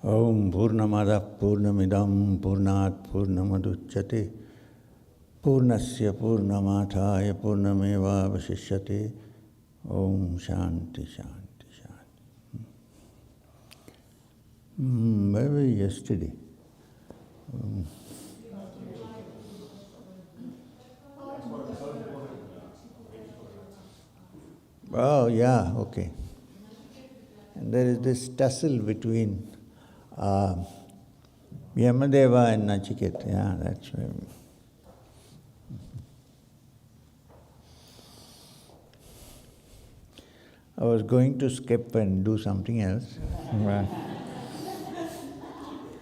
Om Purnamada Purnamidam Purnat Purnamaduchyate Purnasya Purnamathaya Purnameva Vasishyate. Om Shanti Shanti Shanti. Where were we yesterday? Oh, yeah, okay. And there is this tussle between Yamadeva and Nachiketa. Yeah, that's where. I was going to skip and do something else.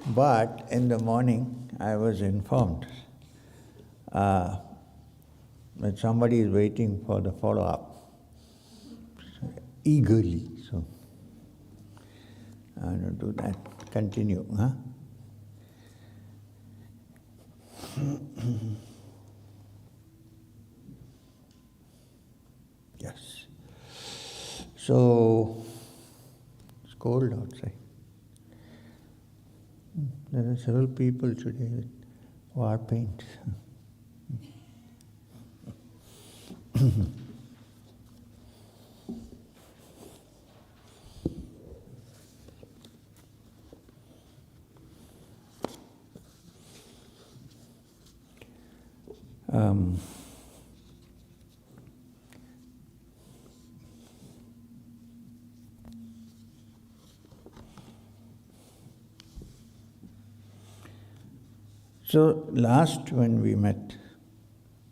But in the morning, I was informed that somebody is waiting for the follow-up eagerly. So I'm going to do that. Continue. Huh? Yes. So, it's cold outside. There are several people today with war paint. So last when we met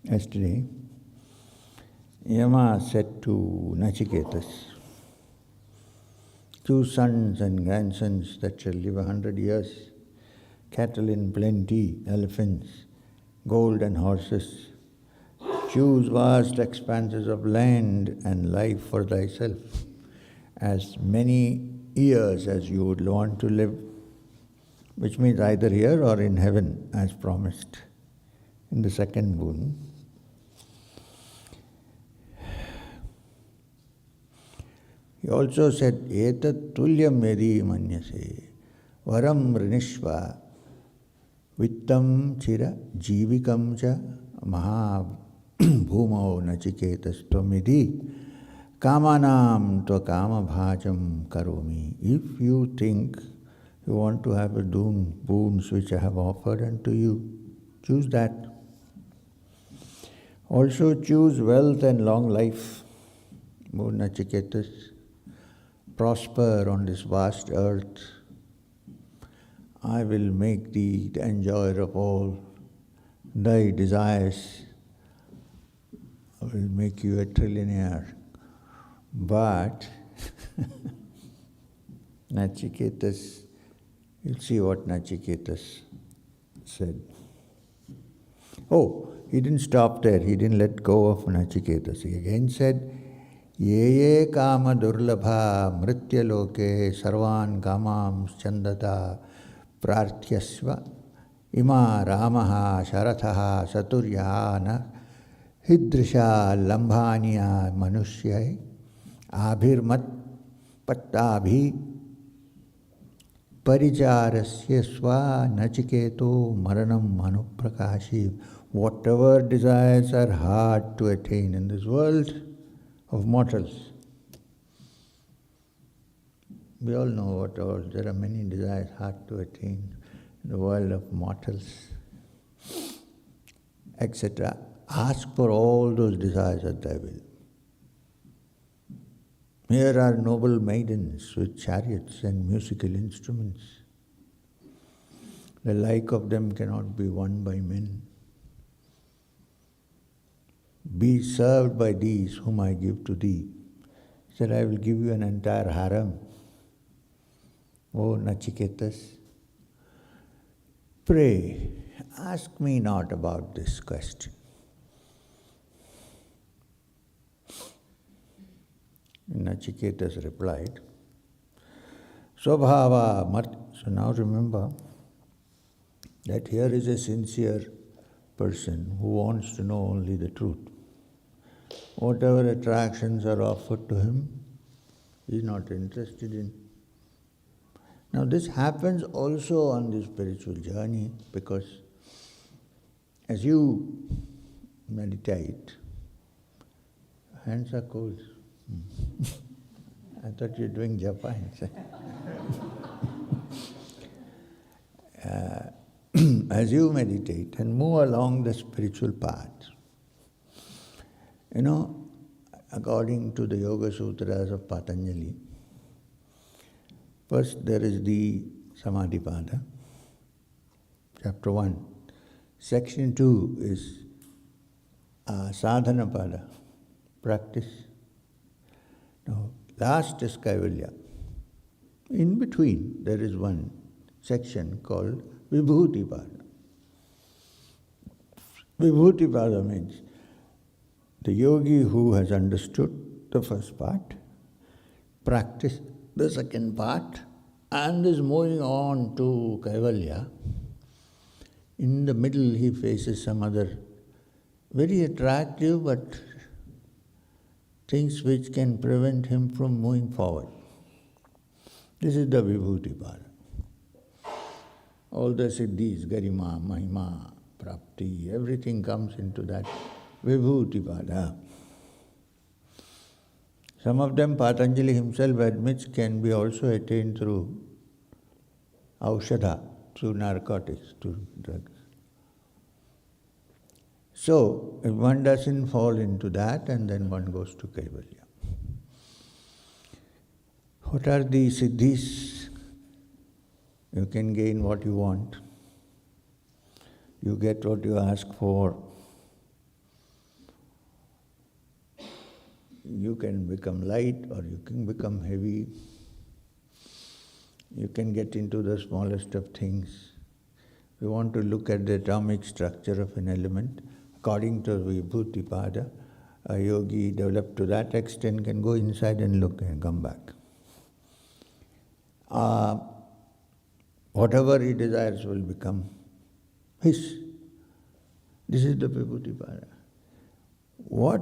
yesterday, Yama said to Nachiketas, 2 sons and grandsons that shall live 100 years, cattle in plenty, elephants, gold and horses. Choose vast expanses of land and life for thyself, as many years as you would want to live, which means either here or in heaven, as promised in the second boon. He also said, Etat tulyam yadi manyase, varam rinishva, vittam chira jivikam cha maha bhumao nachiketas tvamidhi kamanam tva kama bhajam karomi. If you think you want to have a boons which I have offered unto you, choose that. Also choose wealth and long life, O Nachiketas. Prosper on this vast earth. I will make thee the enjoyer of all thy desires. I will make you a trillionaire. But Nachiketas, you'll see what Nachiketas said. Oh, he didn't stop there. He didn't let go of Nachiketas. He again said, Ye ye kama durlabha mritya loke sarvan kamam chandata prarthyasva ima ramaha sharathaha saturyana hidrisha lambhaniya manushyai abhirmat pattabhi Parijarasya sva nachiketo maranam manuprakashi. Whatever desires are hard to attain in this world of mortals. We all know what all. There are many desires hard to attain in the world of mortals, etc. Ask for all those desires at thy will. Here are noble maidens with chariots and musical instruments. The like of them cannot be won by men. Be served by these whom I give to thee. He said, I will give you an entire harem. O Nachiketas, pray, ask me not about this question. Nachiketas replied, Swabhava Mat. So now remember that here is a sincere person who wants to know only the truth. Whatever attractions are offered to him, he is not interested in. Now this happens also on the spiritual journey, because as you meditate, hands are cold. I thought you were doing japa inside. As you meditate and move along the spiritual path, according to the Yoga Sutras of Patanjali, first there is the Samadhi Pāda, chapter 1. Section 2 is Sādhana Pāda, practice. Now, last is Kaivalya. In between, there is one section called Vibhūti Pāda. Vibhūti Pāda means the yogi who has understood the first part, practiced the second part, and is moving on to Kaivalya. In the middle, he faces some other very attractive but things which can prevent him from moving forward. This is the Vibhūti Pāda. All the siddhis, garima, mahima, prapti, everything comes into that Vibhūti Pāda. Some of them Patanjali himself admits can be also attained through aushadha, through narcotics, through drugs. So, if one doesn't fall into that, and then one goes to Kaivalya. What are the siddhis? You can gain what you want. You get what you ask for. You can become light or you can become heavy. You can get into the smallest of things. We want to look at the atomic structure of an element. According to Vibhūti Pāda, a yogi developed to that extent can go inside and look and come back. Whatever he desires will become his. This is the Vibhūti Pāda. What?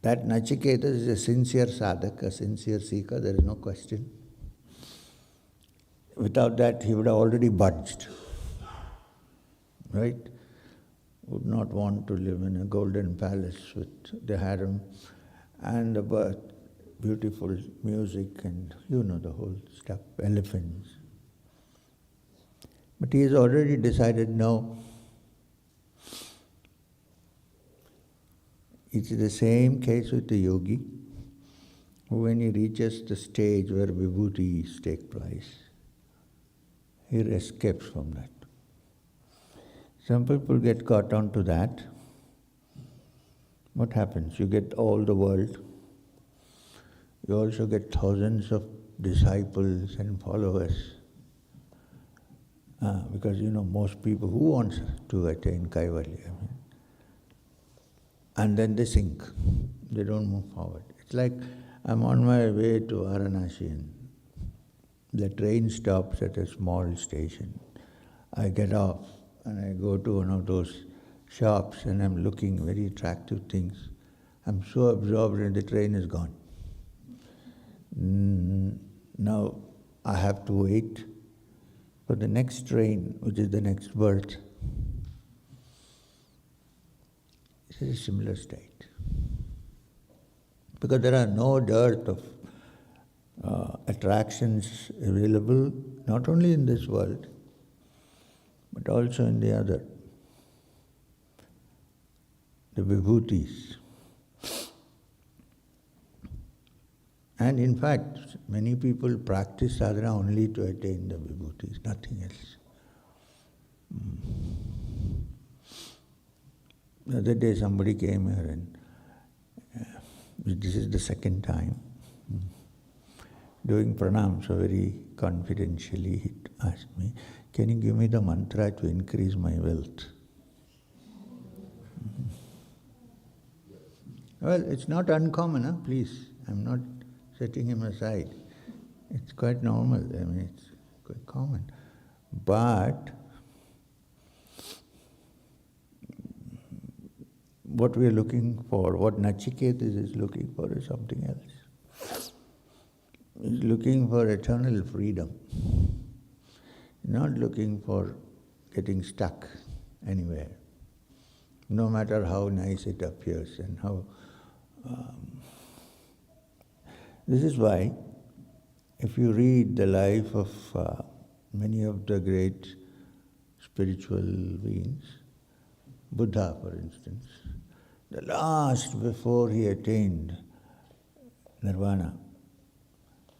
That Nachiketa is a sincere sadhaka, a sincere seeker, there is no question. Without that, he would have already budged. Right? Would not want to live in a golden palace with the harem and the beautiful music and the whole stuff, elephants. But he has already decided no. It is the same case with the yogi, who when he reaches the stage where vibhutis take place, he escapes from that. Some people get caught onto that. What happens? You get all the world. You also get thousands of disciples and followers. Because most people, who wants to attain Kaivalya? And then they sink. They don't move forward. It's like I'm on my way to Varanasi and the train stops at a small station. I get off and I go to one of those shops and I'm looking very attractive things. I'm so absorbed and the train is gone. Now I have to wait for the next train, which is the next birth. This is a similar state. Because there are no dearth of attractions available, not only in this world, but also in the other. The vibhutis. And in fact, many people practice sadhana only to attain the vibhutis, nothing else. The other day somebody came here and this is the second time, doing pranam, so very confidentially he asked me, can you give me the mantra to increase my wealth? Well, it's not uncommon, please. I'm not setting him aside. It's quite normal, it's quite common. But what we are looking for, what Nachiketa is looking for is something else. is looking for eternal freedom, not looking for getting stuck anywhere, no matter how nice it appears and how... This is why, if you read the life of many of the great spiritual beings, Buddha, for instance, the last before he attained nirvana,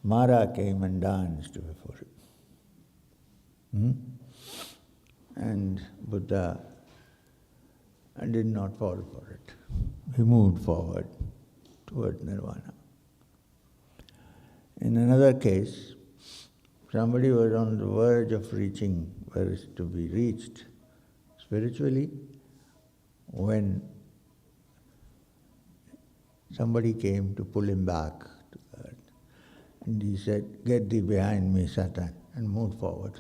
Mara came and danced before him. And Buddha did not fall for it. He moved forward toward nirvana. In another case, somebody was on the verge of reaching where is to be reached spiritually, when somebody came to pull him back to earth. And he said, "Get thee behind me, Satan," and moved forward.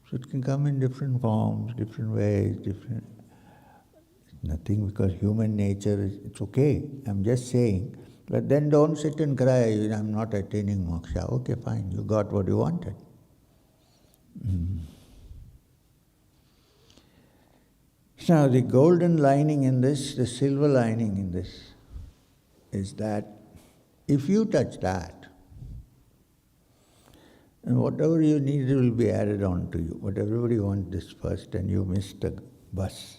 So it can come in different forms, different ways, different... Nothing, because human nature is, it's okay. I'm just saying. But then don't sit and cry, I'm not attaining moksha. Okay, fine, you got what you wanted. Now the golden lining in this, the silver lining in this, is that if you touch that, and whatever you need will be added on to you. But everybody wants this first and you miss the bus.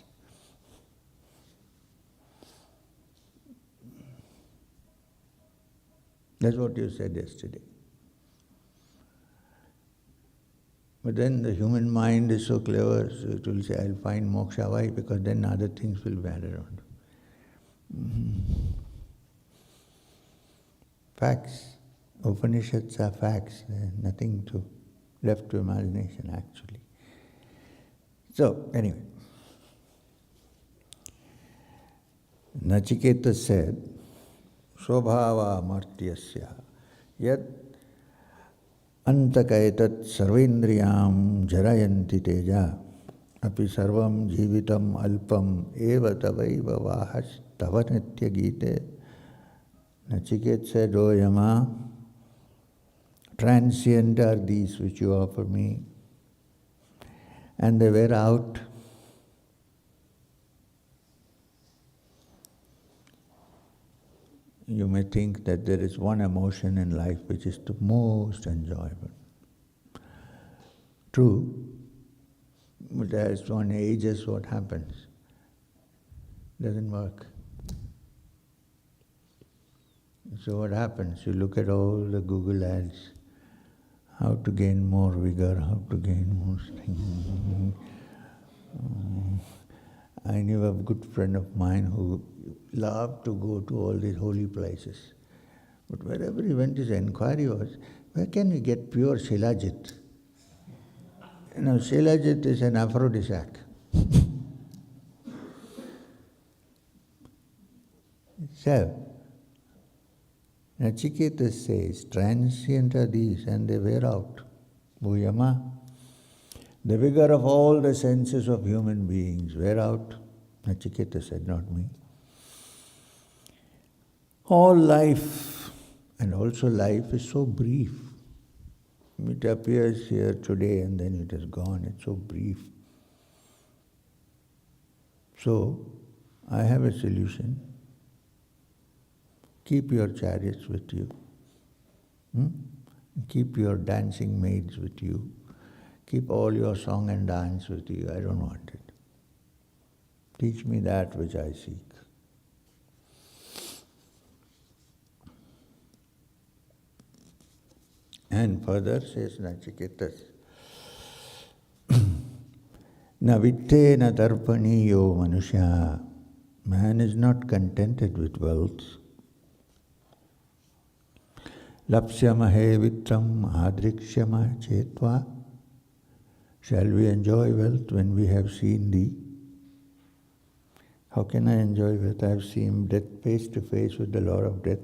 That's what you said yesterday. But then the human mind is so clever, so it will say, I'll find moksha. Why? Because then other things will be added on. Facts. Upanishads are facts. There's nothing left to imagination, actually. So, anyway. Nachiketa said, Svabhava martyasya yad antakaitat sarvendriyam jarayanti teja api sarvam jivitam alpam eva tavaiva vahas tava nitya gite. Nachiketa said, O Yama, transient are these which you offer me, and they wear out. You may think that there is one emotion in life which is the most enjoyable. True, but as one ages, what happens? Doesn't work. So what happens? You look at all the Google ads, how to gain more vigor, how to gain more strength. I knew a good friend of mine who loved to go to all these holy places. But wherever he went, his inquiry was, where can we get pure Shilajit? You know, Shilajit is an aphrodisiac. So, Nachiketa says, transient are these and they wear out. O Yama, the vigor of all the senses of human beings wear out. Nachiketa said, not me. All life, and also life is so brief. It appears here today and then it is gone. It's so brief. So, I have a solution. Keep your chariots with you. Keep your dancing maids with you. Keep all your song and dance with you. I don't want it. Teach me that which I seek. And further says Nachiketa, Na vitte na darpaniyo manusya. Man is not contented with wealth. Lapsyamahe vitram adrikshama chetva. Shall we enjoy wealth when we have seen thee? How can I enjoy wealth? I have seen death face to face with the Lord of death.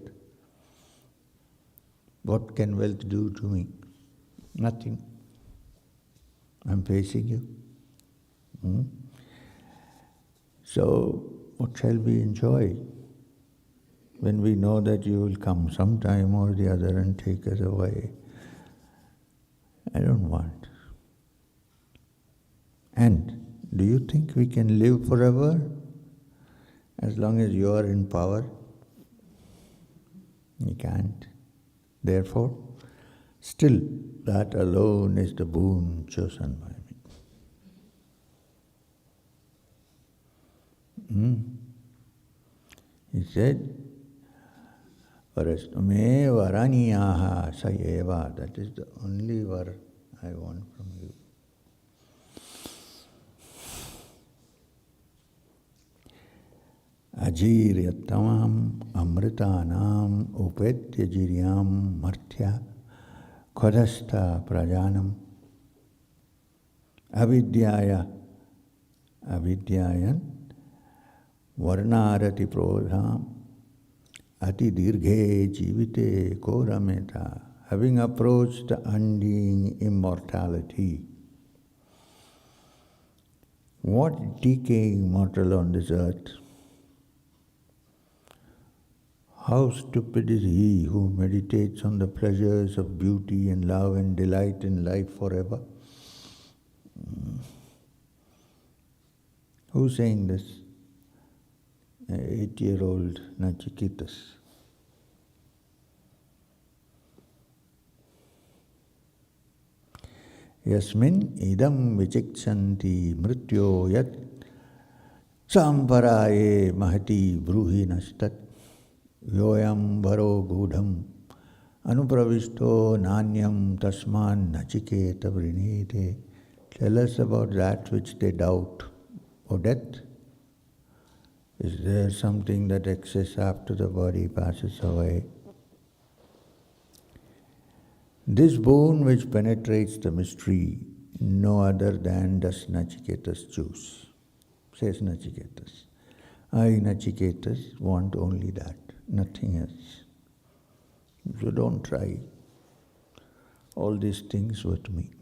What can wealth do to me? Nothing. I'm facing you. So, what shall we enjoy? when we know that you will come sometime or the other and take us away. I don't want. And do you think we can live forever as long as you are in power? You can't. Therefore, still that alone is the boon chosen by me. He said, Parastume varaniyaha sayeva. That is the only var I want from you. Ajiryatamam amritanam upetya jiryam martya khodastha prajanam avidyayan varnarati prodham ati dirghe jivite korameta. Having approached the undying immortality, what decaying mortal on this earth? How stupid is he who meditates on the pleasures of beauty and love and delight in life forever? Who's saying this? 8-year-old Nachiketa. Yasmin idam vichiksanti mrityo yat samparaye mahati bruhi nastat yoyam varo gudham anupravisto nanyam tasman Nachiketa vrinete. Tell us about that which they doubt. O death, is there something that exists after the body passes away? This boon which penetrates the mystery, no other than does Nachiketa choose. Says Nachiketa. I, Nachiketa, want only that, nothing else. So don't try all these things with me.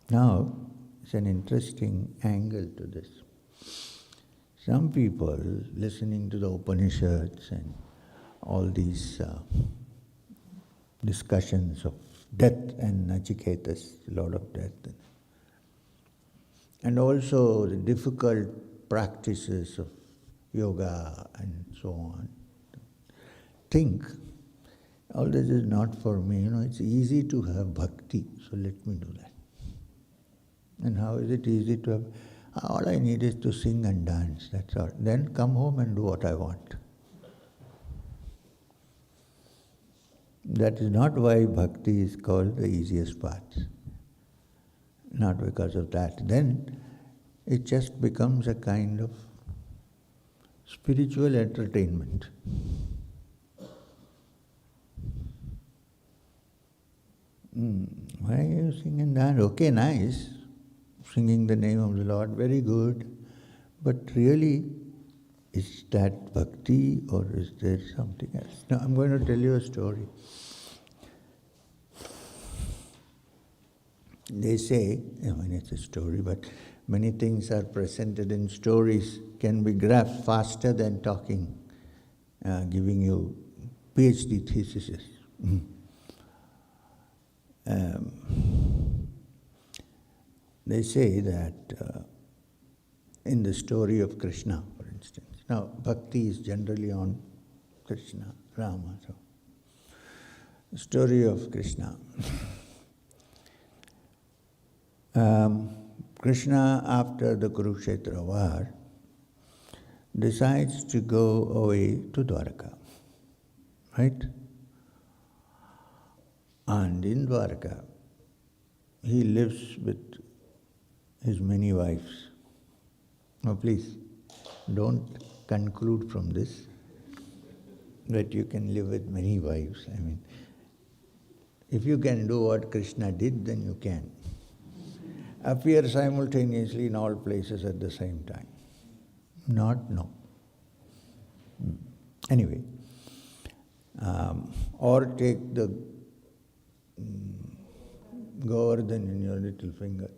Now, it's an interesting angle to this. Some people listening to the Upanishads and all these discussions of death and Nachiketa, a lot of death, and also the difficult practices of yoga and so on, think, all this is not for me. It's easy to have bhakti, so let me do that. And how is it easy to have? All I need is to sing and dance, that's all. Then come home and do what I want. That is not why bhakti is called the easiest path. Not because of that. Then it just becomes a kind of spiritual entertainment. Why are you singing and dance? Okay, nice. Singing the name of the Lord, very good. But really, is that bhakti or is there something else? Now, I'm going to tell you a story. They say, it's a story, but many things are presented in stories, can be grasped faster than talking, giving you PhD theses. They say that in the story of Krishna, for instance. Now, bhakti is generally on Krishna, Rama. So, the story of Krishna. Krishna, after the Kurukshetra war, decides to go away to Dwaraka, right? And in Dwaraka, he lives with his many wives. Now please, don't conclude from this that you can live with many wives. If you can do what Krishna did, then you can. Appear simultaneously in all places at the same time. No. Anyway, or take the Govardhan in your little finger.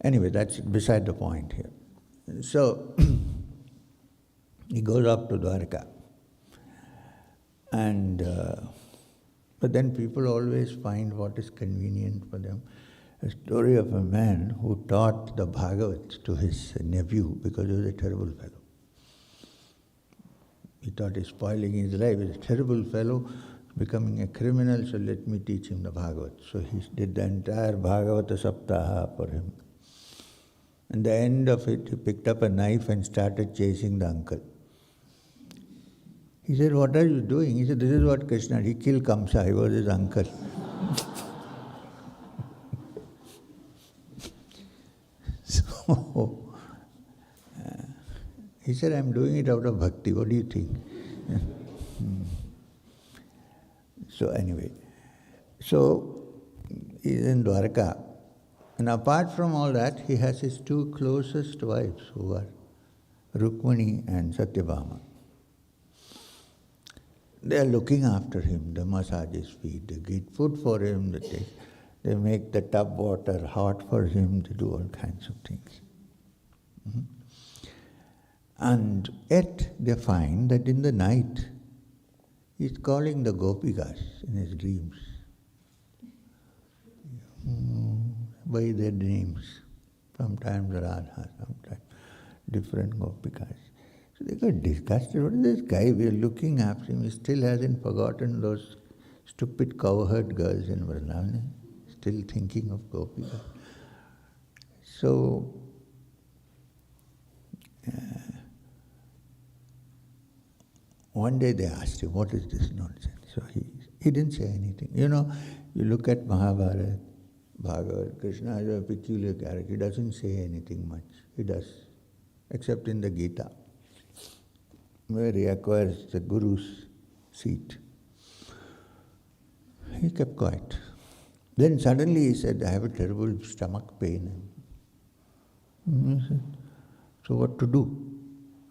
Anyway, that's beside the point here. So, he goes up to Dwaraka. And but then people always find what is convenient for them. A story of a man who taught the Bhagavat to his nephew because he was a terrible fellow. He thought he's spoiling his life. He's a terrible fellow, becoming a criminal, so let me teach him the Bhagavat. So he did the entire Bhagavata Saptaha for him. At the end of it, he picked up a knife and started chasing the uncle. He said, "What are you doing?" He said, "This is what Krishna did. He killed Kamsa. He was his uncle." So, he said, "I'm doing it out of bhakti. What do you think?" So anyway, so he's in Dwaraka. And apart from all that, he has his two closest wives who are Rukmani and Satyabhama. They are looking after him, they massage his feet, they get food for him, they make the tub water hot for him, they do all kinds of things. And yet they find that in the night, he's calling the Gopikas in his dreams by their names. Sometimes Radha, sometimes different Gopikas. So they got disgusted. What is this guy? We are looking after him. He still hasn't forgotten those stupid cowherd girls in Vrindavan. Still thinking of Gopikas. So, one day they asked him, "What is this nonsense?" So he didn't say anything. You know, you look at Mahabharata, Bhagavad, Krishna is a peculiar character. He doesn't say anything much. He does, except in the Gita, where he acquires the Guru's seat. He kept quiet. Then suddenly he said, "I have a terrible stomach pain." He said, "So what to do?"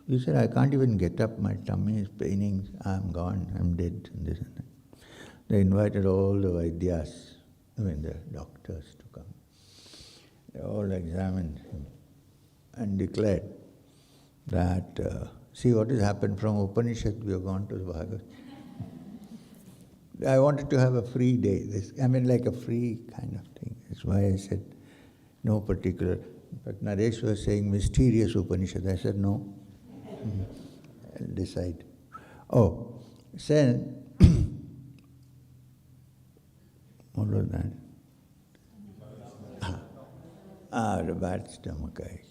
He said, "I can't even get up, my tummy is paining, I'm gone, I'm dead," and this and that. They invited all the Vaidyas, the doctors to come. They all examined him and declared that, see what has happened from Upanishad, we have gone to the Bhagavad. I wanted to have a free day, like a free kind of thing. That's why I said no particular. But Naresh was saying mysterious Upanishad. I said no. I'll decide. Oh, then, what was that? The bad stomach ache.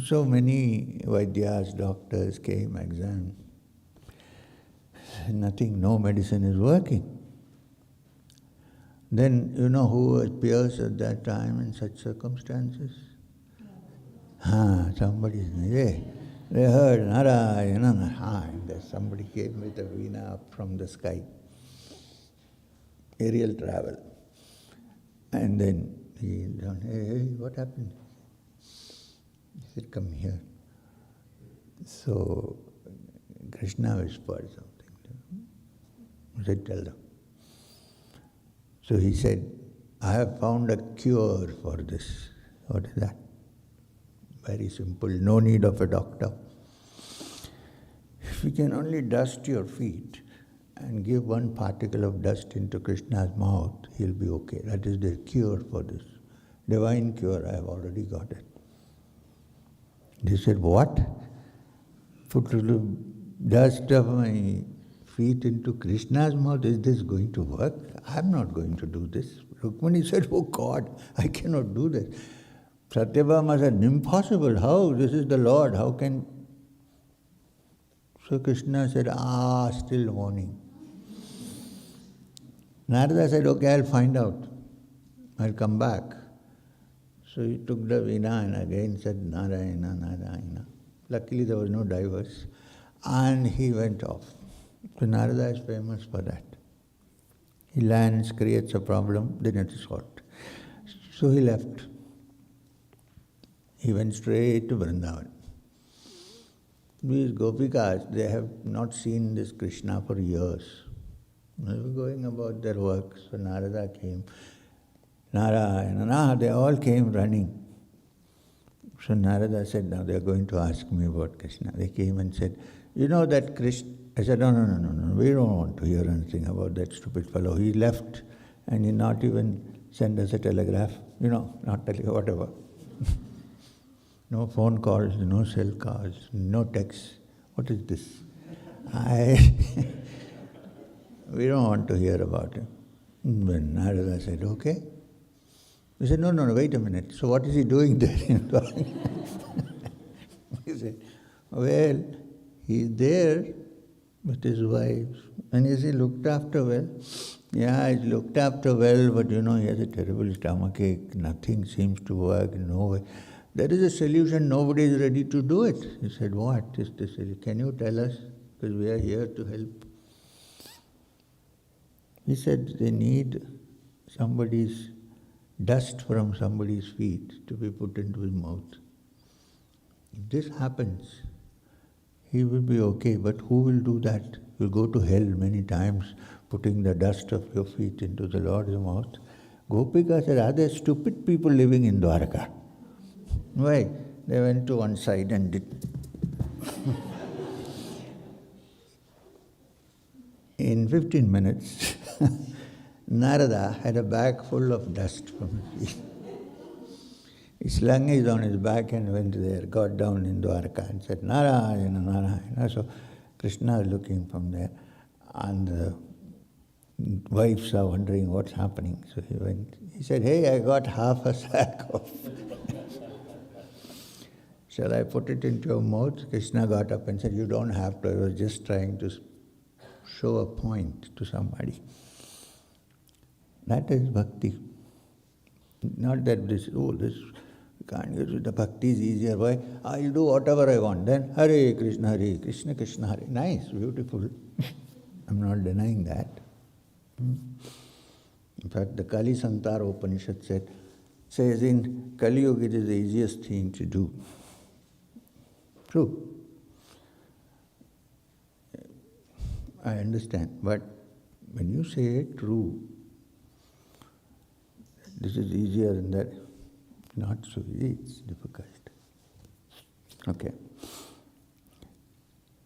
So many Vaidyas, doctors came, examined. Nothing, no medicine is working. Then, you know who appears at that time in such circumstances? Somebody, they heard Narayana, and somebody came with a veena up from the sky. Aerial travel. And then he said, hey, what happened? He said, "Come here." So Krishna whispered something to him. He said, "Tell them." So he said, "I have found a cure for this." What is that? Very simple, no need of a doctor. If you can only dust your feet and give one particle of dust into Krishna's mouth, he'll be okay. That is the cure for this. Divine cure, I have already got it. They said, "What? Put a little dust of my feet into Krishna's mouth, is this going to work? I'm not going to do this." Rukmani said, "Oh God, I cannot do this." Satyabhama said, "Impossible, how? This is the Lord, how can..." So Krishna said, still mourning. Narada said, "Okay, I'll find out. I'll come back." So he took the veena and again said, "Narayana, Narayana." Luckily there was no divorce. And he went off. So Narada is famous for that. He lands, creates a problem, then it is solved. So he left. He went straight to Vrindavan. These Gopikas, they have not seen this Krishna for years. They were going about their work. So Narada came. Narayana, they all came running. So Narada said, "Now they are going to ask me about Krishna." They came and said, "You know that I said, no, we don't want to hear anything about that stupid fellow. He left and he not even sent us a telegraph, not telegraph, whatever. No phone calls, no cell calls, no texts. What is this? We don't want to hear about him. When Narada said, okay. We said, no, wait a minute. So what is he doing there? He said, well, he's there with his wife. And is he looked after well? Yeah, he's looked after well, but he has a terrible stomachache. Nothing seems to work, no way. There is a solution, nobody is ready to do it. He said, what is the solution? Can you tell us? Because we are here to help. He said they need somebody's dust from somebody's feet to be put into his mouth. If this happens, he will be okay, but who will do that? You'll go to hell many times putting the dust of your feet into the Lord's mouth. Gopikas said, are there stupid people living in Dwaraka? Why? They went to one side and did. In 15 minutes, Narada had a bag full of dust from his feet. He slung it on his back and went there, got down in Dwaraka and said, Narayana, Narayana. So Krishna is looking from there, and the wives are wondering what's happening. So he went, he said, hey, I got half a sack of... Shall I put it into your mouth? Krishna got up and said, you don't have to, I was just trying to show a point to somebody. That is bhakti. Not that this you can't use it. The bhakti is easier. Why? I'll do whatever I want. Then Hare Krishna, Krishna Hare. Nice, beautiful. I'm not denying that. In fact, the Kali-Saṇṭāraṇa Upaniṣad says in Kali-Yuga it is the easiest thing to do. True. I understand. But when you say true, this is easier than that. Not so easy, it's difficult. Okay.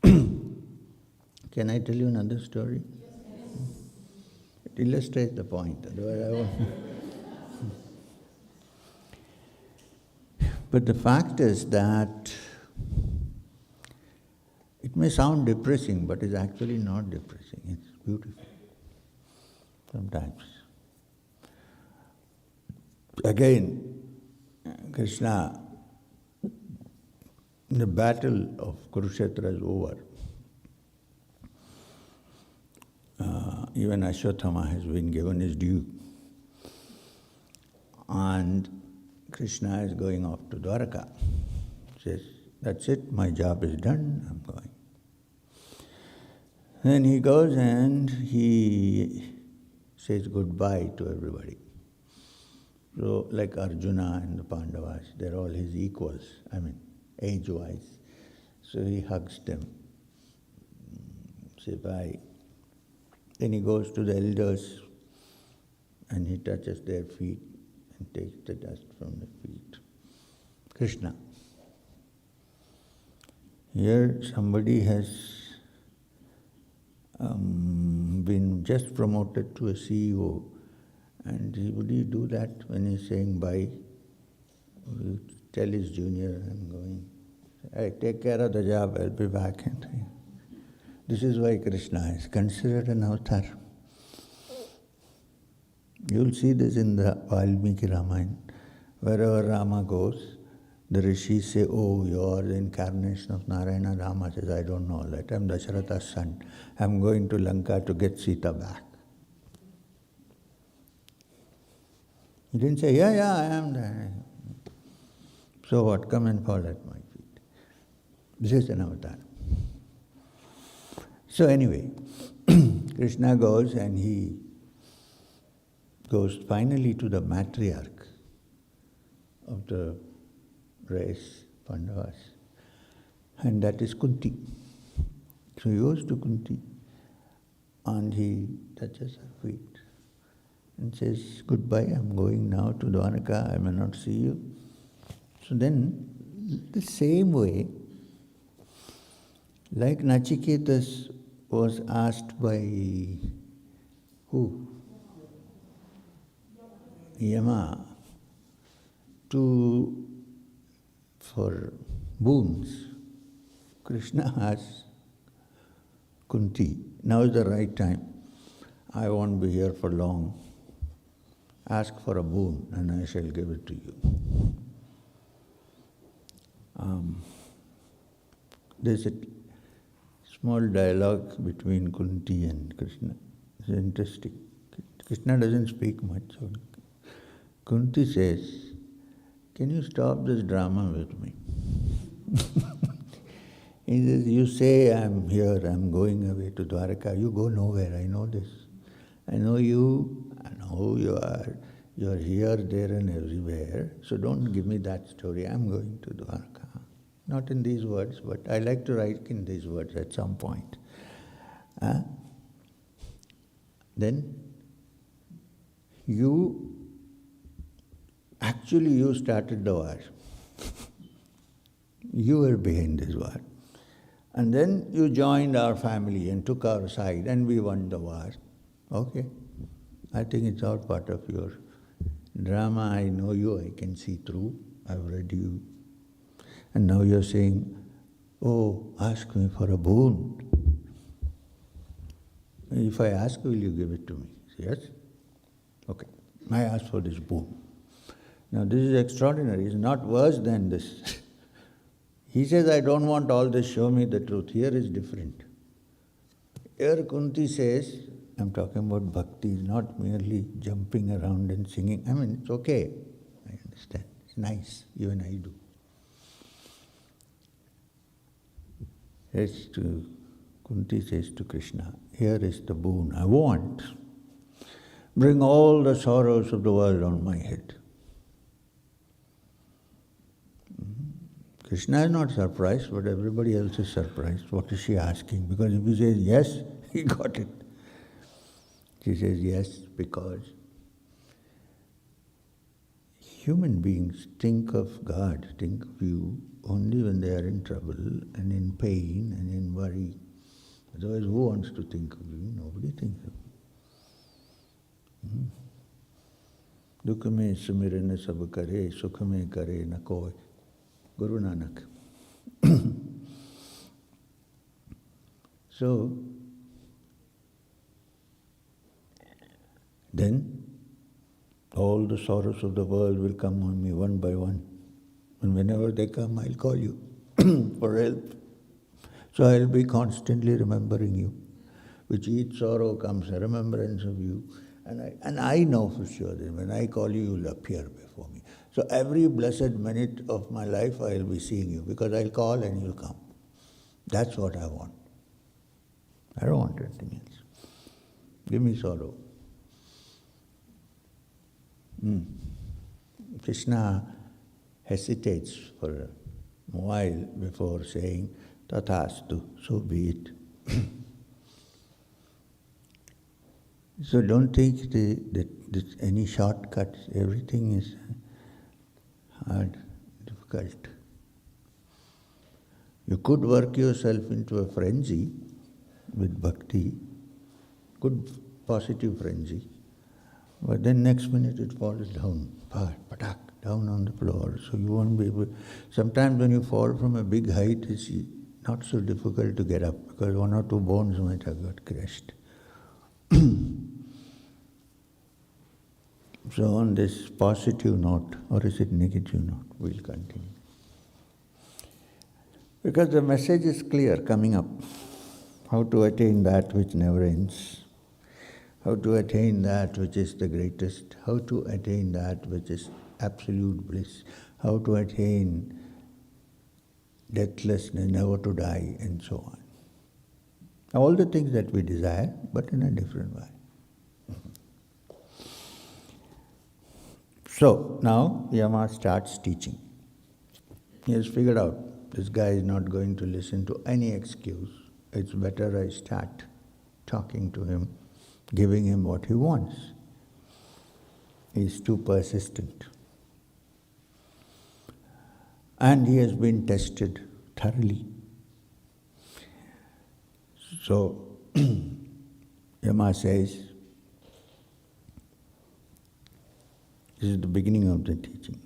Can I tell you another story? It illustrates the point. Otherwise I won't. But the fact is that it may sound depressing, but it's actually not depressing. It's beautiful. Sometimes. Again, Krishna, the battle of Kurukshetra is over. Even Ashwatthama has been given his due. And Krishna is going off to Dwaraka. He says, that's it, my job is done, I'm going. Then he goes and he says goodbye to everybody. So, like Arjuna and the Pandavas, they're all his equals, age-wise. So he hugs them, say bye. Then he goes to the elders and he touches their feet and takes the dust from the feet. Krishna. Here somebody has been just promoted to a CEO, and would he do that when he's saying bye? Would he tell his junior, I'm going, hey, take care of the job, I'll be back. This is why Krishna is considered an avatar. You'll see this in the Valmiki Ramayana. Wherever Rama goes, the rishis say, oh, you're the incarnation of Narayana. Rama says, I don't know that. I'm Dasharatha's son. I'm going to Lanka to get Sita back. He didn't say, yeah, I am there. So what? Come and fall at my feet. This is an avatar. So anyway, Krishna goes and he goes finally to the matriarch of the race, Pandavas, and that is Kunti. So he goes to Kunti and he touches her feet and says, goodbye, I'm going now to Dwaraka, I may not see you. So then, the same way, like Nachiketa's was asked by who? Yama for boons. Krishna asked Kunti, now is the right time. I won't be here for long. Ask for a boon and I shall give it to you. There's a small dialogue between Kunti and Krishna. It's interesting. Krishna doesn't speak much. So Kunti says, can you stop this drama with me? He says, you say I'm here, I'm going away to Dwaraka. You go nowhere, I know this. I know you, I know who you are. You're here, there and everywhere. So don't give me that story. I'm going to Dwaraka. Not in these words, but I like to write in these words at some point. Then you started the war. You were behind this war. And then you joined our family and took our side and we won the war. Okay. I think it's all part of your drama. I know you, I can see through. I've read you. And now you're saying, oh, ask me for a boon. If I ask, will you give it to me? Yes? Okay. I ask for this boon. Now this is extraordinary. It's not worse than this. He says, I don't want all this, show me the truth. Here is different. Here Kunti says, I'm talking about bhakti, not merely jumping around and singing. I mean, it's okay. I understand. It's nice. Even I do. Kunti says to Krishna, here is the boon I want. Bring all the sorrows of the world on my head. Krishna is not surprised, but everybody else is surprised. What is she asking? Because if he says yes, he got it. She says yes because human beings think of God, think of you only when they are in trouble and in pain and in worry. Otherwise, who wants to think of you? Nobody thinks of you. Dukh mein sumiran sab kare, sukh mein kare na koi. Guru Nanak. So, then all the sorrows of the world will come on me one by one. And whenever they come, I'll call you for help. So I'll be constantly remembering you. With each sorrow comes a remembrance of you. And I know for sure that when I call you, you'll appear before me. So every blessed minute of my life, I'll be seeing you because I'll call and you'll come. That's what I want. I don't want anything else. Give me sorrow. Krishna hesitates for a while before saying, Tathastu, so be it. So don't think that any shortcuts, everything is hard, difficult. You could work yourself into a frenzy with bhakti, good positive frenzy, but then next minute it falls down, patak, down on the floor. So you won't be able. Sometimes when you fall from a big height, it's not so difficult to get up because one or two bones might have got crushed. So on this positive note, or is it negative note, we'll continue. Because the message is clear coming up. How to attain that which never ends. How to attain that which is the greatest. How to attain that which is absolute bliss. How to attain deathlessness, never to die, and so on. All the things that we desire, but in a different way. So, now Yama starts teaching. He has figured out this guy is not going to listen to any excuse. It's better I start talking to him, giving him what he wants. He's too persistent. And he has been tested thoroughly. So, Yama says, this is the beginning of the teaching.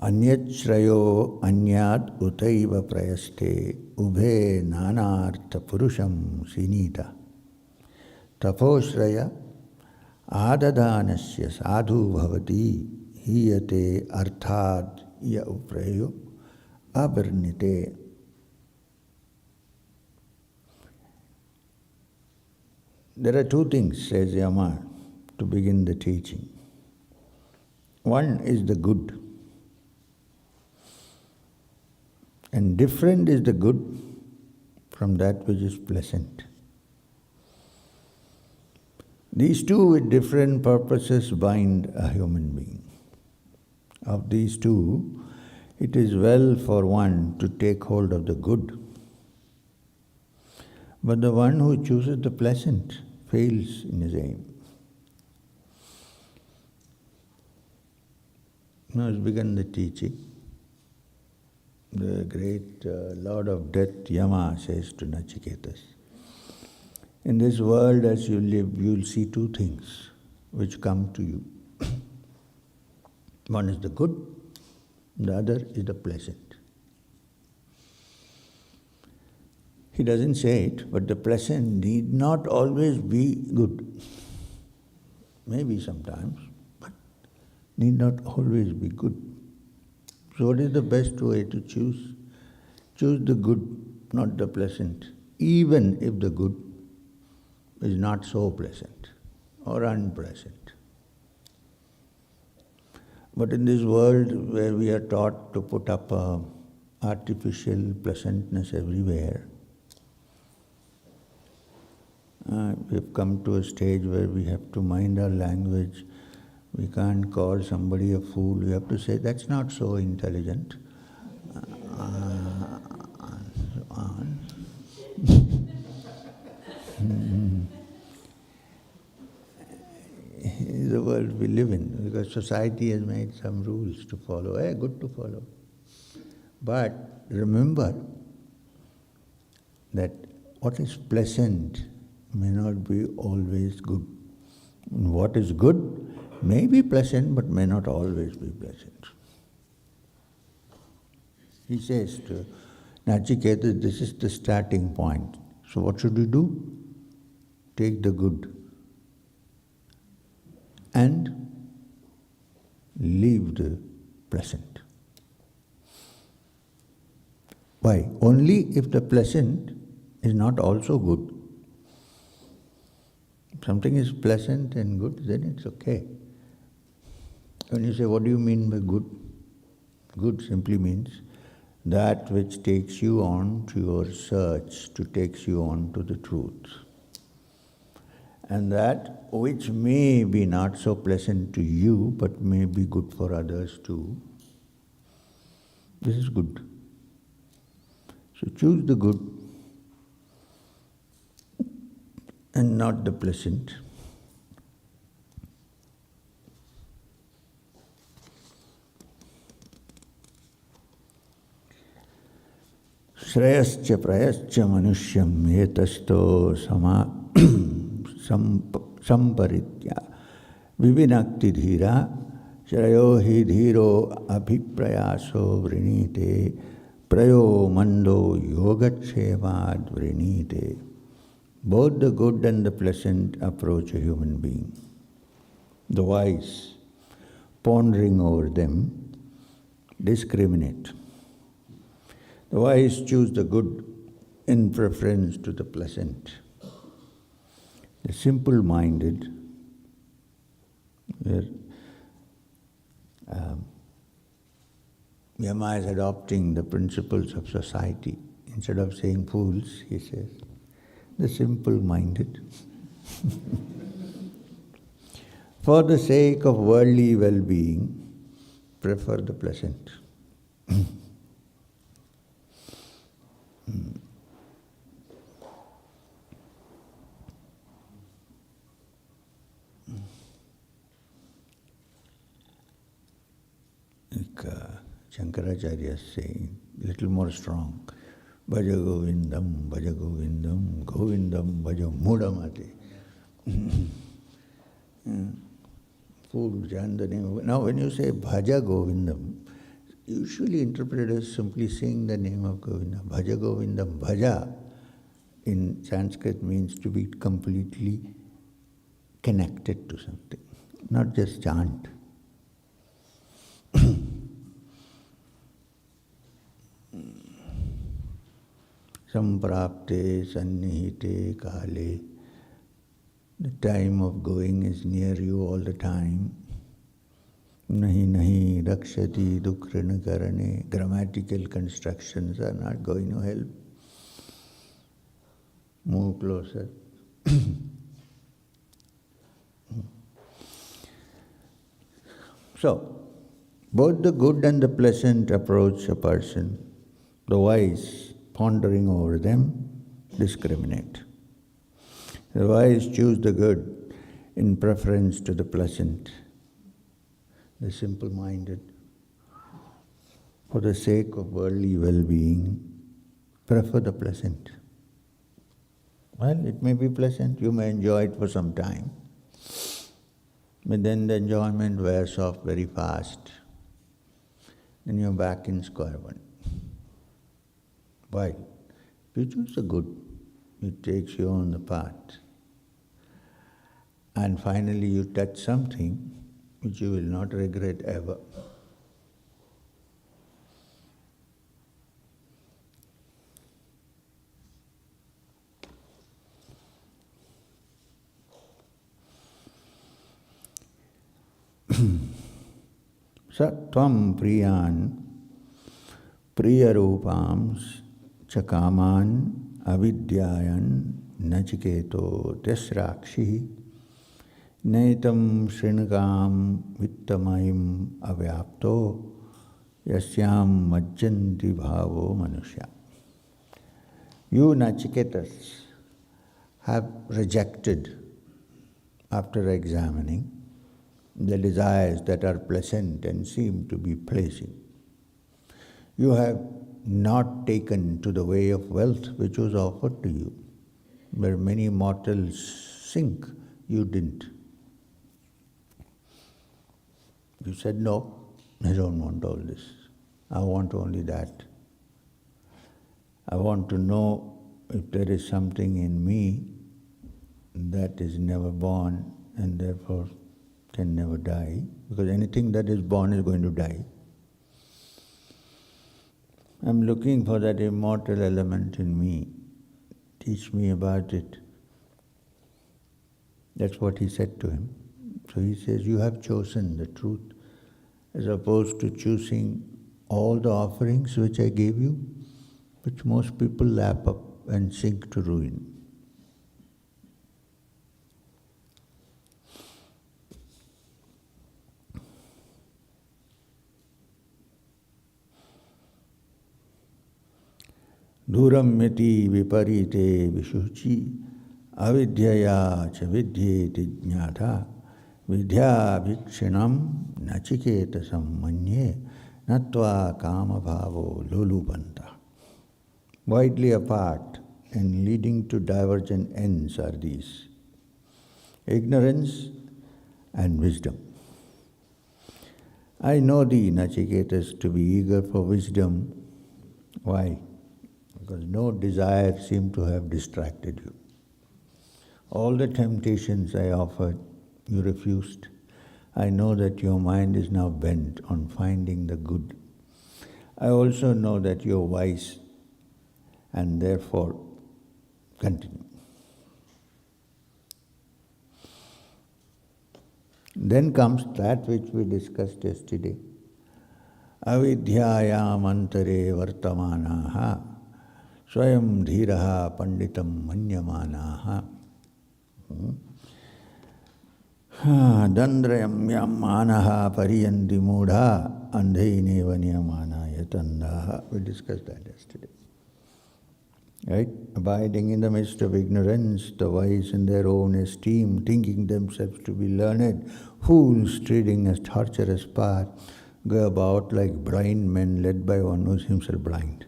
Anyat śreyo anyat utaiva prayaste ubhe nanartha purusham sinita tapo śreya ādadānasya sadhu bhavati hiyate arthād ya upreyo abharnite. There are two things, says Yama, to begin the teaching. One is the good. And different is the good from that which is pleasant. These two with different purposes bind a human being. Of these two, it is well for one to take hold of the good. But the one who chooses the pleasant fails in his aim. Now has begun the teaching. The great Lord of Death, Yama, says to Nachiketas, in this world as you live, you will see two things which come to you. One is the good, the other is the pleasant. He doesn't say it, but the pleasant need not always be good. Maybe sometimes, but need not always be good. So what is the best way to choose? Choose the good, not the pleasant, even if the good is not so pleasant or unpleasant. But in this world where we are taught to put up artificial pleasantness everywhere, we have come to a stage where we have to mind our language. We can't call somebody a fool. We have to say, that's not so intelligent. The world we live in, because society has made some rules to follow. Good to follow. But remember that what is pleasant may not be always good. And what is good may be pleasant, but may not always be pleasant. He says to Nachiketa, this is the starting point. So what should you do? Take the good and leave the pleasant. Why? Only if the pleasant is not also good. If something is pleasant and good, then it's okay. When you say, what do you mean by good? Good simply means that which takes you on to your search, takes you on to the truth. And that which may be not so pleasant to you, but may be good for others too, this is good. So choose the good and not the pleasant. Śreyascha prayascha manushyam etasto samparitya vivinakti dhira śreyo hi dhiro abhiprayaso vrinite prayo mando yogacchemad vrinite. Both the good and the pleasant approach a human being. The wise, pondering over them, discriminate. The wise choose the good in preference to the pleasant. The simple-minded, Yama is adopting the principles of society. Instead of saying fools, he says, the simple-minded. For the sake of worldly well-being, prefer the pleasant. Shankaracharya is saying, little more strong, Bhaja Govindam, Govindam bhaja mudamate. Fools chant the name of... Now when you say bhaja Govindam, usually interpreted as simply saying the name of Govinda. Bhaja Govindam. Bhaja in Sanskrit means to be completely connected to something, not just chant. Samprapte sannihite kale. The time of going is near you all the time. Nahi nahi rakshati dukrina karane. Grammatical constructions are not going to help. Move closer. So, both the good and the pleasant approach a person. The wise, pondering over them, discriminate. The wise choose the good in preference to the pleasant. The simple-minded, for the sake of worldly well-being, prefer the pleasant. Well, it may be pleasant, you may enjoy it for some time, but then the enjoyment wears off very fast. Then you're back in square one. Why? If you choose the good, it takes you on the path. And finally you touch something which you will not regret ever. Satvam priyan priyarupams chakaman avidyayan nachiketo tesrakshi naitam shrinakam vittamayim avyapto yasyam majjanti bhavo manusya. You, Nachiketas, have rejected, after examining, the desires that are pleasant and seem to be pleasing. You have not taken to the way of wealth which was offered to you. Where many mortals sink, you didn't. You said, no, I don't want all this. I want only that. I want to know if there is something in me that is never born and therefore can never die, because anything that is born is going to die. I'm looking for that immortal element in me. Teach me about it. That's what he said to him. So he says, you have chosen the truth, as opposed to choosing all the offerings which I gave you, which most people lap up and sink to ruin. Duram yati viparite vishuchi avidyaya cha vidyeti jnata vidya bhikshinam nachiketa sammanye natva kama bhavo lulubanta. Widely apart and leading to divergent ends are these: ignorance and wisdom. I know thee, Nachiketas, to be eager for wisdom. Why? Because no desire seemed to have distracted you. All the temptations I offered, you refused. I know that your mind is now bent on finding the good. I also know that you are wise and therefore continue. Then comes that which we discussed yesterday. Avidyayam antare vartamanaha swayam dhiraha panditam manyamanaha dandrayam yam manaha pariyanti mudha andheineva niyamana yatandaha. We discussed that yesterday. Right? Abiding in the midst of ignorance, the wise in their own esteem, thinking themselves to be learned, fools treading a tortuous path, go about like blind men led by one who is himself blind.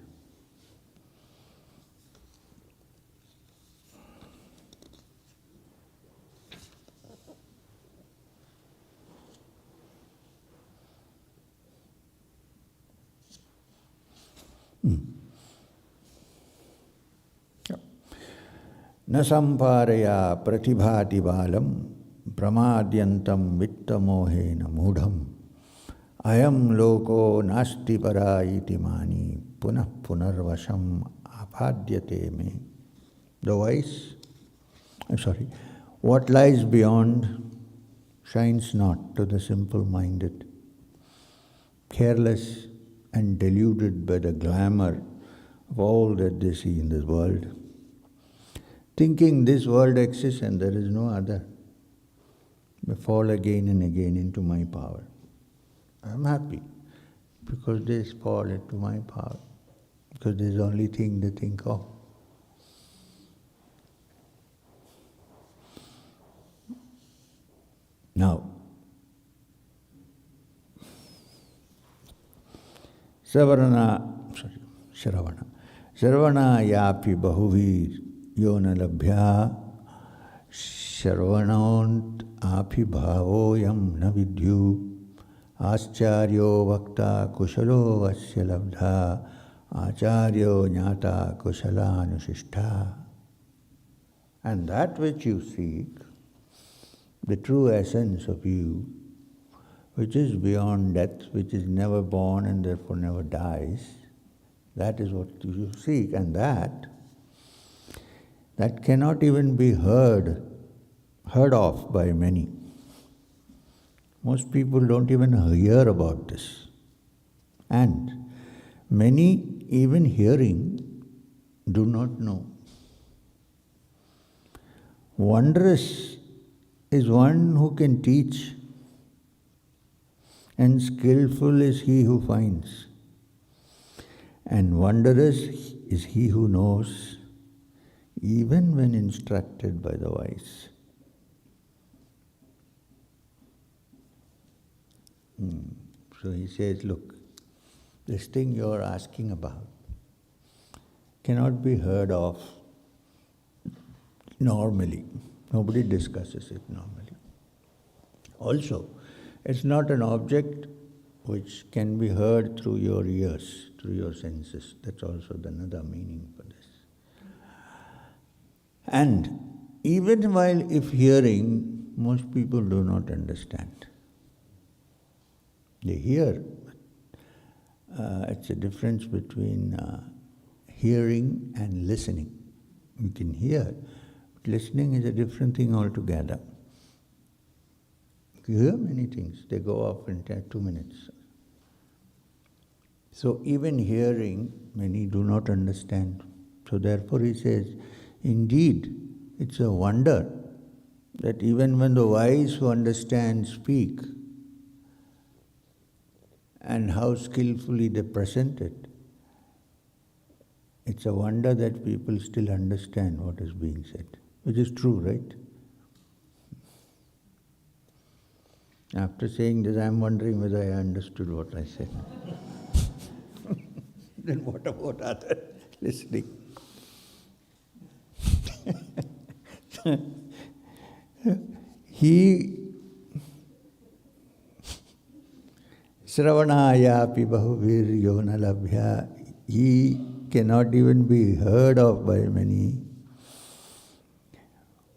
Na samparaya pratibhati balam pramadyantam vittamohena mudham ayam loko nasti para iti mani punah punarvasham apadyate me. The wise, what lies beyond shines not to the simple-minded, careless and deluded by the glamour of all that they see in this world, thinking this world exists and there is no other. They fall again and again into my power. I am happy because they fall into my power, because this is the only thing they think of. Now, śravaṇa yapi bahuvir yona labhya śravaṇont api bhavoyam na vidyu āścāryo vakta kuṣalo vasya labdha ācāryo ñāta kuṣalānuṣiṣṭha. And that which you seek, the true essence of you, which is beyond death, which is never born and therefore never dies, that is what you seek. And that cannot even be heard of by many. Most people don't even hear about this. And many, even hearing, do not know. Wondrous is one who can teach, and skillful is he who finds, and wondrous is he who knows, even when instructed by the wise. So he says, look, this thing you are asking about cannot be heard of normally. Nobody discusses it normally. Also, it's not an object which can be heard through your ears, through your senses. That's also another meaning for this. And even while if hearing, most people do not understand. They hear. It's a difference between hearing and listening. You can hear. Listening is a different thing altogether. You hear many things, they go off in 2 minutes. So even hearing, many do not understand. So therefore he says, indeed, it's a wonder that even when the wise who understand speak, and how skillfully they present it, it's a wonder that people still understand what is being said. Which is true, right? After saying this, I am wondering whether I understood what I said. Then what about others listening? Śravanāyapi bahuvir yona labhya. He cannot even be heard of by many,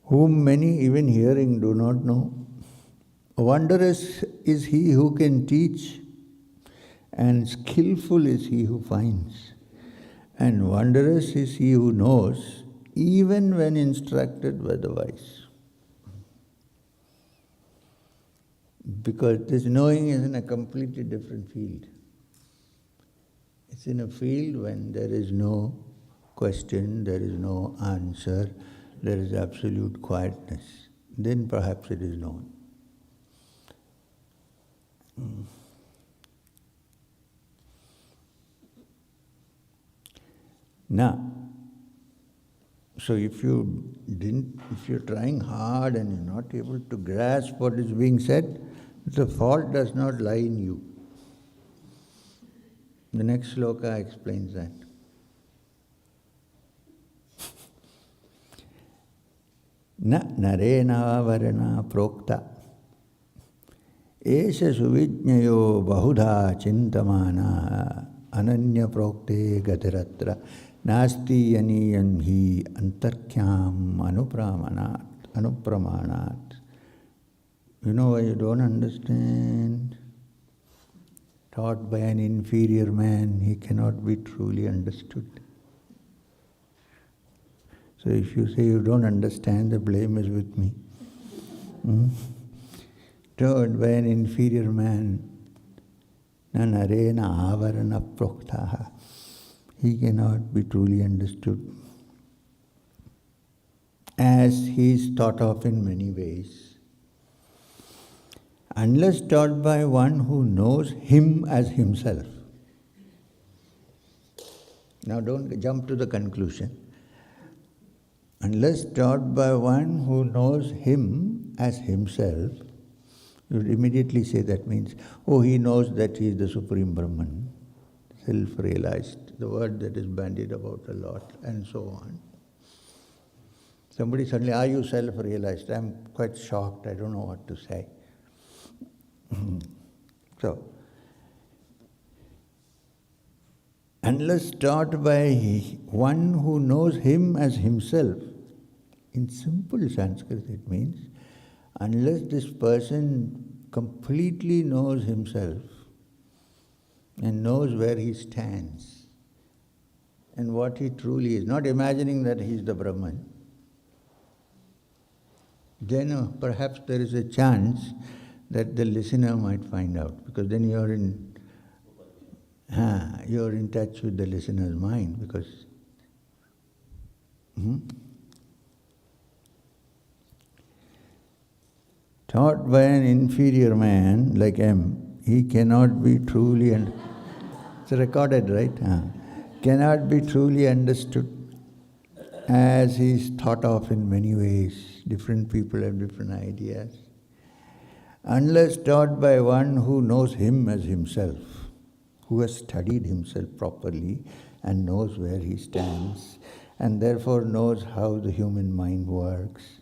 whom many even hearing do not know. Wondrous is he who can teach, and skillful is he who finds. And wondrous is he who knows, even when instructed by the wise. Because this knowing is in a completely different field. It's in a field when there is no question, there is no answer, there is absolute quietness. Then perhaps it is known. Now, so if you're trying hard and you're not able to grasp what is being said, the fault does not lie in you. The next sloka explains that. Na narena varana prokta esha suvijñayo bahudha chintamana ananya prokte gatiratra nasti yaniyan hi antarkhyam anupramanat. You know why you don't understand? Taught by an inferior man, he cannot be truly understood. So if you say you don't understand, the blame is with me. Taught by an inferior man, nanarena avarana proktaha, he cannot be truly understood. As he is thought of in many ways. Unless taught by one who knows him as himself. Now don't jump to the conclusion. Unless taught by one who knows him as himself, you would immediately say that means, oh, he knows that he is the Supreme Brahman, self-realized, the word that is bandied about a lot, and so on. Somebody suddenly, are you self-realized? I'm quite shocked, I don't know what to say. So, unless taught by one who knows him as himself, in simple Sanskrit it means, unless this person completely knows himself and knows where he stands and what he truly is, not imagining that he is the Brahman, then perhaps there is a chance that the listener might find out, because then you are in touch with the listener's mind, because taught by an inferior man like M, he cannot be truly, it's recorded, right? Cannot be truly understood as he is thought of in many ways. Different people have different ideas. Unless taught by one who knows him as himself, who has studied himself properly and knows where he stands, and therefore knows how the human mind works,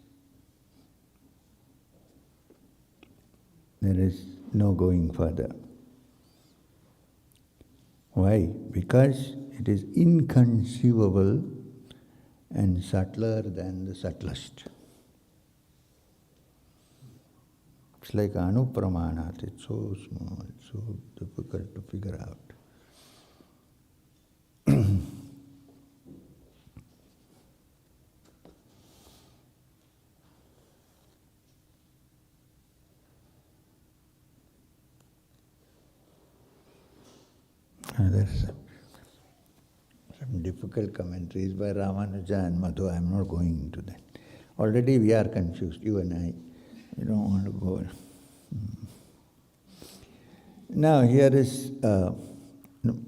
there is no going further. Why? Because it is inconceivable and subtler than the subtlest. It's like anupramanat, it's so small, so difficult to figure out. There's some difficult commentaries by Ramanuja and Madhu. I'm not going into that. Already we are confused, you and I. We don't want to go. Now here is,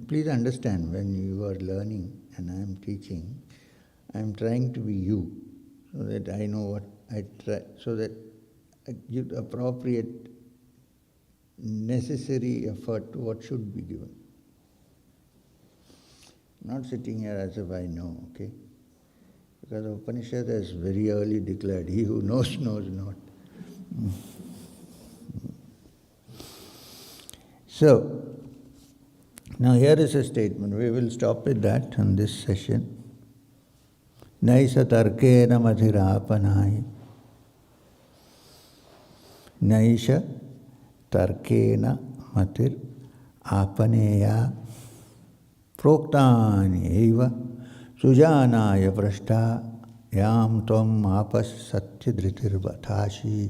please understand, when you are learning and I am teaching, I am trying to be you, so that I know what I try, so that I give appropriate, necessary effort to what should be given. Not sitting here as if I know, okay? Because the Upanishad has very early declared, he who knows, knows not. So, now here is a statement. We will stop with that on this session. Naisa tarkena mathirapanai. Naisha tarkena matir apaneya proktani eva sujanaya prashta yam tvam apas satya dhritir vathashi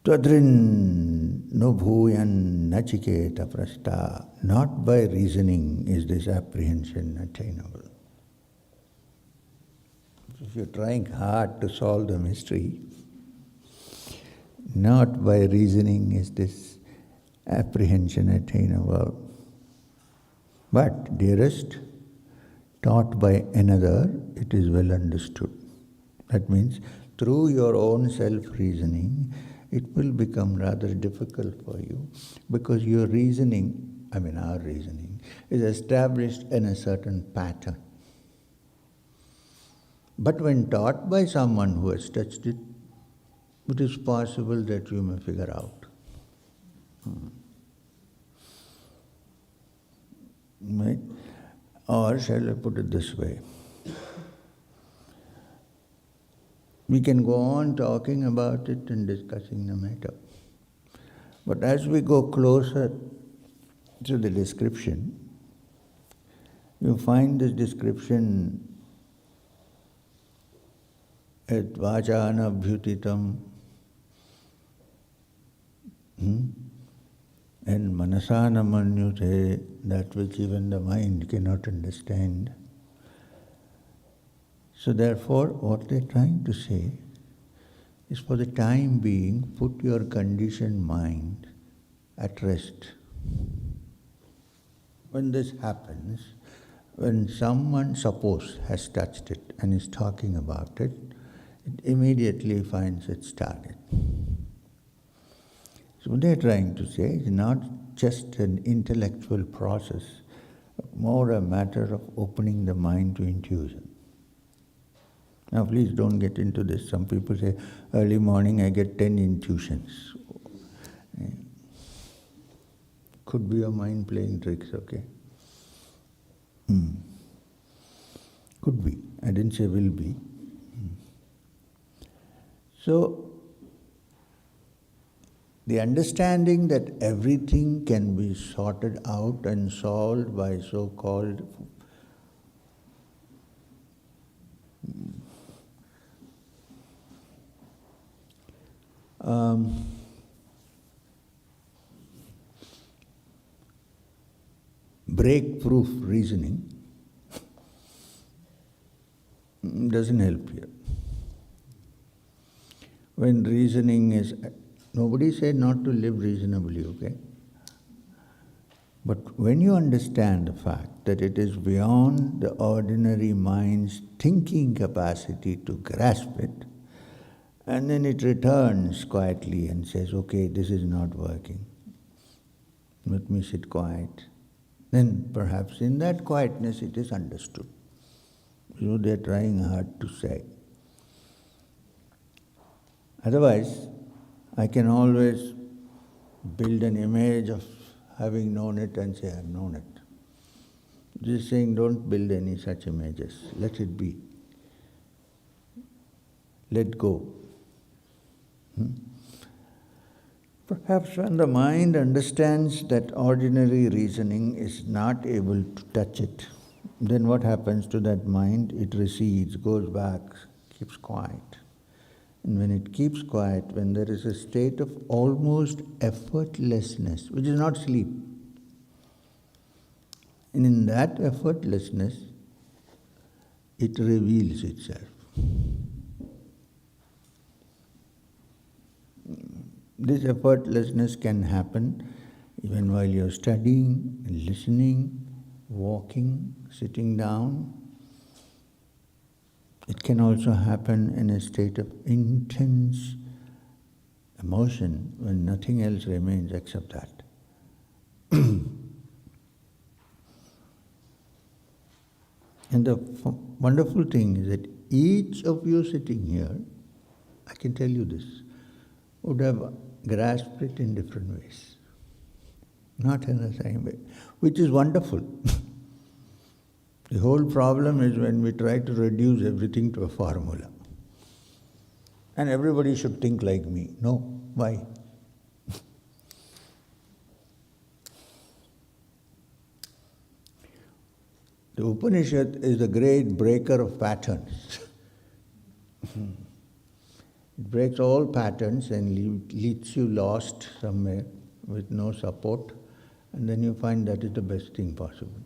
tadrin no bhuyan nachiketa prashta. Not by reasoning is this apprehension attainable. If you're trying hard to solve the mystery, not by reasoning is this apprehension attainable. But, dearest, taught by another, it is well understood. That means, through your own self-reasoning, it will become rather difficult for you, because your reasoning, our reasoning, is established in a certain pattern. But when taught by someone who has touched it, it is possible that you may figure out. Right? Or shall I put it this way? We can go on talking about it and discussing the matter. But as we go closer to the description, you find this description at vācāna bhyutitam and manasāna manyute, that which even the mind cannot understand. So therefore, what they're trying to say is, for the time being, put your conditioned mind at rest. When this happens, when someone, suppose, has touched it and is talking about it, it immediately finds it started. So what they're trying to say is not just an intellectual process, but more a matter of opening the mind to intuition. Now please don't get into this. Some people say, early morning I get 10 intuitions. Could be your mind playing tricks, okay? Could be. I didn't say will be. So, the understanding that everything can be sorted out and solved by so-called break-proof reasoning doesn't help here. When reasoning is, nobody said not to live reasonably, okay? But when you understand the fact that it is beyond the ordinary mind's thinking capacity to grasp it, and then it returns quietly and says, okay, this is not working, let me sit quiet, then perhaps in that quietness it is understood. So they are trying hard to say. Otherwise, I can always build an image of having known it and say, I have known it. Just saying, don't build any such images. Let it be. Let go. Perhaps when the mind understands that ordinary reasoning is not able to touch it, then what happens to that mind? It recedes, goes back, keeps quiet. And when it keeps quiet, when there is a state of almost effortlessness, which is not sleep, and in that effortlessness, it reveals itself. This effortlessness can happen even while you're studying, listening, walking, sitting down. It can also happen in a state of intense emotion when nothing else remains except that. And the wonderful thing is that each of you sitting here, I can tell you this, would have grasped it in different ways. Not in the same way, which is wonderful. The whole problem is when we try to reduce everything to a formula. And everybody should think like me. No, why? The Upanishad is the great breaker of patterns. It breaks all patterns and leaves you lost somewhere with no support, and then you find that is the best thing possible.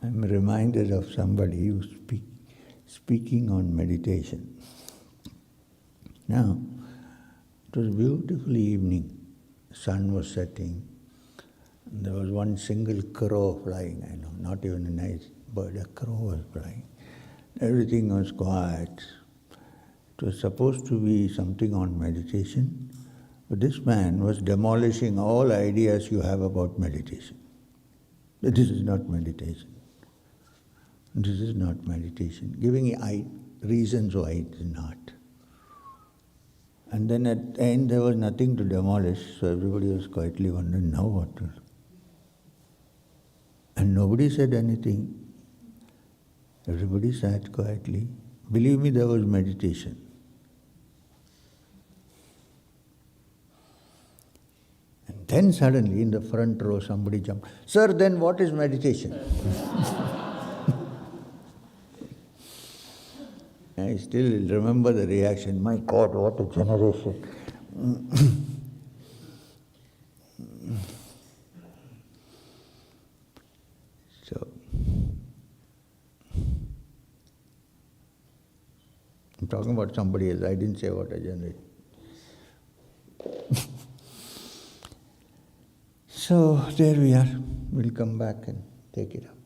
I'm reminded of somebody who's speaking on meditation. Now, it was a beautiful evening. The sun was setting. And there was one single crow flying, I know, not even a nice bird, a crow was flying. Everything was quiet. It was supposed to be something on meditation, but this man was demolishing all ideas you have about meditation. This is not meditation. This is not meditation. Giving reasons why it is not. And then at the end there was nothing to demolish, so everybody was quietly wondering, now what to do? And nobody said anything. Everybody sat quietly. Believe me, there was meditation. And then suddenly in the front row somebody jumped, "Sir, then what is meditation?" I still remember the reaction. My God, what a generation. So, I'm talking about somebody else. I didn't say what a generation. So, there we are. We'll come back and take it up.